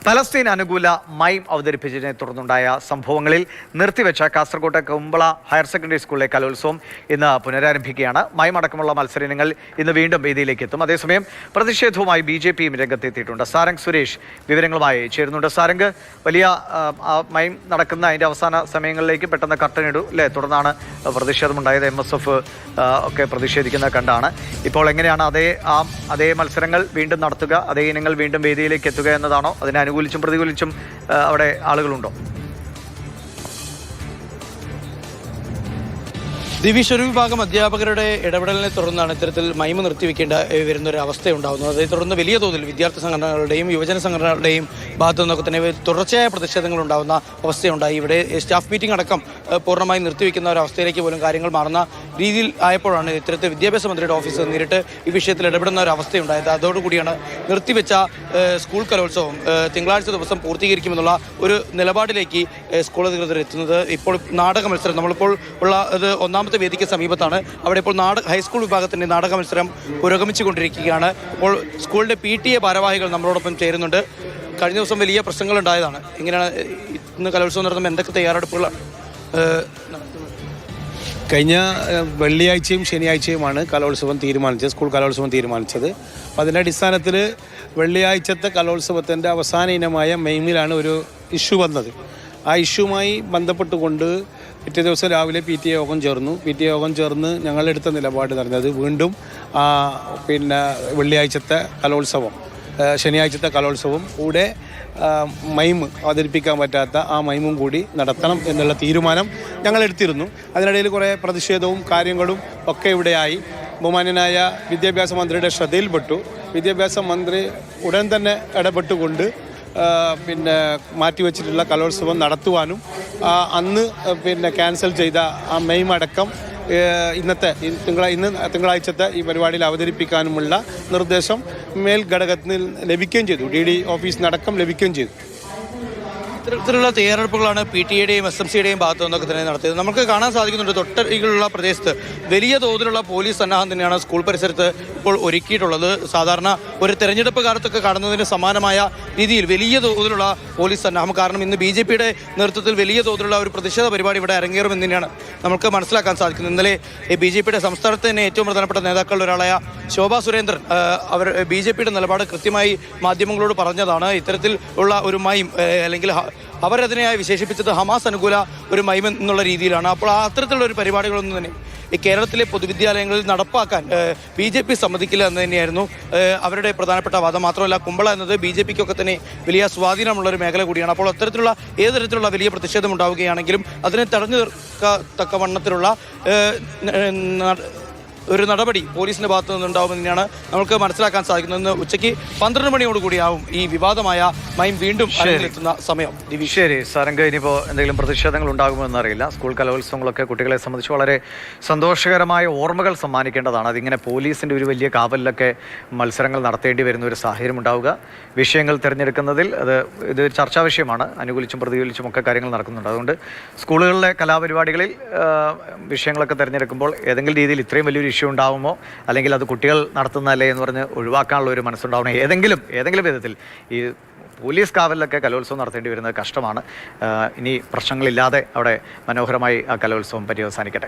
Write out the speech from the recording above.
Palestine അനുകൂല മൈം അവതരിപ്പിച്ചതിനെ തുടർന്നുണ്ടായ സംഭവങ്ങളിൽ നിർത്തിവെച്ച കാസർകോട്ടെ കുമ്പള ഹയർ സെക്കൻഡറി സ്കൂളിലെ കലോത്സവം ഇന്ന് പുനരാരംഭിക്കുകയാണ്. മൈം അടക്കമുള്ള മത്സരങ്ങൾ ഇന്ന് വീണ്ടും വേദിയിലേക്ക് എത്തും. അതേസമയം പ്രതിഷേധവുമായി BJPയും രംഗത്തെത്തിയിട്ടുണ്ട്. സാരംഗ് സുരേഷ് വിവരങ്ങളുമായി ചേരുന്നുണ്ട്. സാരംഗ്, വലിയ മൈം നടക്കുന്ന അതിൻ്റെ അവസാന സമയങ്ങളിലേക്ക് പെട്ടെന്ന് കർട്ടനിടൂ അല്ലേ? തുടർന്നാണ് പ്രതിഷേധമുണ്ടായത്. MSF ഒക്കെ പ്രതിഷേധിക്കുന്നത് കണ്ടാണ്. ഇപ്പോൾ എങ്ങനെയാണ് അതേ മത്സരങ്ങൾ വീണ്ടും നടത്തുക, അതേ ഇനങ്ങൾ വീണ്ടും വേദിയിലേക്ക് എത്തുക എന്നതാണോ? അതിനെ അനുകൂലിച്ചും പ്രതികൂലിച്ചും അവിടെ ആളുകളുണ്ടോ? ദിവിഷ്, ഒരു വിഭാഗം അധ്യാപകരുടെ ഇടപെടലിനെ തുടർന്നാണ് ഇത്തരത്തിൽ മൈമ നിർത്തിവെക്കേണ്ട വരുന്ന ഒരു അവസ്ഥയുണ്ടാകുന്നത്. അതേ തുടർന്ന് വലിയ തോതിൽ വിദ്യാർത്ഥി സംഘടനകളുടെയും യുവജന സംഘടനകളുടെയും ഭാഗത്തു നിന്നൊക്കെ തന്നെ തുടർച്ചയായ പ്രതിഷേധങ്ങൾ ഉണ്ടാകുന്ന അവസ്ഥയുണ്ടായി. ഇവിടെ സ്റ്റാഫ് മീറ്റിംഗ് അടക്കം പൂർണ്ണമായി നിർത്തിവെക്കുന്ന ഒരു അവസ്ഥയിലേക്ക് പോലും കാര്യങ്ങൾ മാറുന്ന രീതിയിൽ ആയപ്പോഴാണ് ഇത്തരത്തിൽ വിദ്യാഭ്യാസ മന്ത്രിയുടെ ഓഫീസ് നേരിട്ട് ഈ വിഷയത്തിൽ ഇടപെടുന്ന ഒരു അവസ്ഥയുണ്ടായത്. അതോടുകൂടിയാണ് നിർത്തിവെച്ച സ്കൂൾ കലോത്സവം തിങ്കളാഴ്ച ദിവസം പൂർത്തീകരിക്കുമെന്നുള്ള ഒരു നിലപാടിലേക്ക് സ്കൂൾ അധികൃതർ എത്തുന്നത്. ഇപ്പോൾ നാടക മത്സരം നമ്മളിപ്പോൾ ഉള്ള ഒന്നാമത്തെ വേദിക്ക് സമീപത്താണ്. അവിടെ ഇപ്പോൾ ഹൈസ്കൂൾ വിഭാഗത്തിൻ്റെ നാടക മത്സരം പുരോഗമിച്ചുകൊണ്ടിരിക്കുകയാണ്. ഇപ്പോൾ സ്കൂളിൻ്റെ PTA ഭാരവാഹികൾ നമ്മളോടൊപ്പം ചേരുന്നുണ്ട്. കഴിഞ്ഞ ദിവസം വലിയ പ്രശ്നങ്ങൾ ഉണ്ടായതാണ്. ഇങ്ങനെയാണ് ഇന്ന് കലോത്സവം നടത്തുമ്പോൾ എന്തൊക്കെ തയ്യാറെടുപ്പുകളാണ്? കഴിഞ്ഞ വെള്ളിയാഴ്ചയും ശനിയാഴ്ചയുമാണ് സ്കൂൾ കലോത്സവം തീരുമാനിച്ചത്. അപ്പോൾ അതിൻ്റെ അടിസ്ഥാനത്തിൽ വെള്ളിയാഴ്ചത്തെ കലോത്സവത്തിൻ്റെ അവസാന ഇനമായ മെയിമിലാണ് ഒരു ഇഷ്യൂ വന്നത്. ആ ഇഷ്യൂമായി ബന്ധപ്പെട്ടുകൊണ്ട് പിറ്റേ ദിവസം രാവിലെ PTA യോഗം ചേർന്ന് ഞങ്ങളെടുത്ത നിലപാട് പറഞ്ഞത് വീണ്ടും വെള്ളിയാഴ്ചത്തെ കലോത്സവം ശനിയാഴ്ചത്തെ കലോത്സവം കൂടെ മൈം അവതരിപ്പിക്കാൻ പറ്റാത്ത ആ മൈമും കൂടി നടത്തണം എന്നുള്ള തീരുമാനം ഞങ്ങളെടുത്തിരുന്നു. അതിനിടയിൽ കുറേ പ്രതിഷേധവും കാര്യങ്ങളും ഒക്കെ ഇവിടെയായി. ബഹുമാന്യനായ വിദ്യാഭ്യാസ മന്ത്രിയുടെ ശ്രദ്ധയിൽപ്പെട്ടു. വിദ്യാഭ്യാസ മന്ത്രി ഉടൻ തന്നെ ഇടപെട്ടുകൊണ്ട് മാറ്റിവെച്ചിട്ടുള്ള കലോത്സവം നടത്തുവാനും അന്ന് ക്യാൻസൽ ചെയ്ത ആ മെയിം അടക്കം ഇന്ന് തിങ്കളാഴ്ചത്തെ ഈ പരിപാടിയിൽ അവതരിപ്പിക്കാനുമുള്ള നിർദ്ദേശം മേൽഘടകത്തിൽ ലഭിക്കുകയും ചെയ്തു. DD ഓഫീസിനടക്കം ലഭിക്കുകയും ചെയ്തു. ഇത്തരത്തിലുള്ള തയ്യാറെടുപ്പുകളാണ് PTA-യുടെയും SMC-യുടെയും ഭാഗത്തു നിന്നൊക്കെ തന്നെ നടത്തിയത്. നമുക്ക് കാണാൻ സാധിക്കുന്നുണ്ട് തൊട്ടരികിലുള്ള പ്രദേശത്ത് വലിയ തോതിലുള്ള പോലീസ് സന്നാഹം തന്നെയാണ് സ്കൂൾ പരിസരത്ത് ഇപ്പോൾ ഒരുക്കിയിട്ടുള്ളത്. സാധാരണ ഒരു തെരഞ്ഞെടുപ്പ് കാലത്തൊക്കെ കാണുന്നതിന് സമാനമായ രീതിയിൽ വലിയ തോതിലുള്ള പോലീസ് സന്നാഹം. കാരണം ഇന്ന് BJP-യുടെ നേതൃത്വത്തിൽ വലിയ തോതിലുള്ള ഒരു പ്രതിഷേധ പരിപാടി ഇവിടെ അരങ്ങേറുമെന്ന് തന്നെയാണ് നമുക്ക് മനസ്സിലാക്കാൻ സാധിക്കുന്നത്. ഇന്നലെ BJP-യുടെ സംസ്ഥാനത്ത് തന്നെ ഏറ്റവും പ്രധാനപ്പെട്ട നേതാക്കളിൽ ഒരാളായ ശോഭാ സുരേന്ദ്രൻ അവർ BJP-യുടെ നിലപാട് കൃത്യമായി മാധ്യമങ്ങളോട് പറഞ്ഞതാണ്. ഇത്തരത്തിൽ ഉള്ള ഒരു മൈം അല്ലെങ്കിൽ അവരതിനെയായി വിശേഷിപ്പിച്ചത് ഹമാസ് അനുകൂല ഒരു മൈം എന്നുള്ള രീതിയിലാണ്. അപ്പോൾ അത്തരത്തിലുള്ള ഒരു പരിപാടികളൊന്നും തന്നെ ഈ കേരളത്തിലെ പൊതുവിദ്യാലയങ്ങളിൽ നടപ്പാക്കാൻ BJP സമ്മതിക്കില്ല എന്ന് തന്നെയായിരുന്നു അവരുടെ പ്രധാനപ്പെട്ട വാദം. മാത്രമല്ല കുമ്പള എന്നത് BJP-ക്കൊക്കെ തന്നെ വലിയ സ്വാധീനമുള്ളൊരു മേഖല കൂടിയാണ്. അപ്പോൾ അത്തരത്തിലുള്ള ഏത് തരത്തിലുള്ള വലിയ പ്രതിഷേധം ഉണ്ടാവുകയാണെങ്കിലും അതിനെ തടഞ്ഞു തക്കവണ്ണത്തിലുള്ള ഒരു നടപടി പോലീസിൻ്റെ ഭാഗത്തു നിന്നുണ്ടാവുമെന്ന് തന്നെയാണ് നമുക്ക് മനസ്സിലാക്കാൻ സാധിക്കുന്നത്. ഉച്ചയ്ക്ക് 12 മണിയോടുകൂടിയാവും ഈ വിവാദമായ മൈം വീണ്ടും എത്തുന്ന സമയം. ശരി സാരംഗ്, ഇനിയിപ്പോൾ എന്തെങ്കിലും പ്രതിഷേധങ്ങൾ ഉണ്ടാകുമെന്ന് അറിയില്ല. സ്കൂൾ കലോത്സവങ്ങളൊക്കെ കുട്ടികളെ സംബന്ധിച്ച് വളരെ സന്തോഷകരമായ ഓർമ്മകൾ സമ്മാനിക്കേണ്ടതാണ്. അതിങ്ങനെ പോലീസിൻ്റെ ഒരു വലിയ കാവലിലൊക്കെ മത്സരങ്ങൾ നടത്തേണ്ടി വരുന്ന ഒരു സാഹചര്യം ഉണ്ടാവുക, വിഷയങ്ങൾ തിരഞ്ഞെടുക്കുന്നതിൽ ഇത് ചർച്ചാ വിഷയമാണ്. അനുകൂലിച്ചും പ്രതികൂലിച്ചും ഒക്കെ കാര്യങ്ങൾ നടക്കുന്നുണ്ട്. അതുകൊണ്ട് സ്കൂളുകളിലെ കലാപരിപാടികളിൽ വിഷയങ്ങളൊക്കെ തിരഞ്ഞെടുക്കുമ്പോൾ ഏതെങ്കിലും രീതിയിൽ ഇത്രയും വലിയൊരു ഇഷ്യൂ ഉണ്ടാകുമോ, അല്ലെങ്കിൽ അത് കുട്ടികൾ നടത്തുന്നതല്ലേ എന്ന് പറഞ്ഞ് ഒഴിവാക്കാനുള്ള ഒരു മനസ്സുണ്ടാവണം. ഏതെങ്കിലും വിധത്തിൽ ഈ പോലീസ് കാവലിലൊക്കെ കലോത്സവം നടത്തേണ്ടി വരുന്നത് കഷ്ടമാണ്. ഇനി പ്രശ്നങ്ങളില്ലാതെ അവിടെ മനോഹരമായി ആ കലോത്സവം പര്യവസാനിക്കട്ടെ.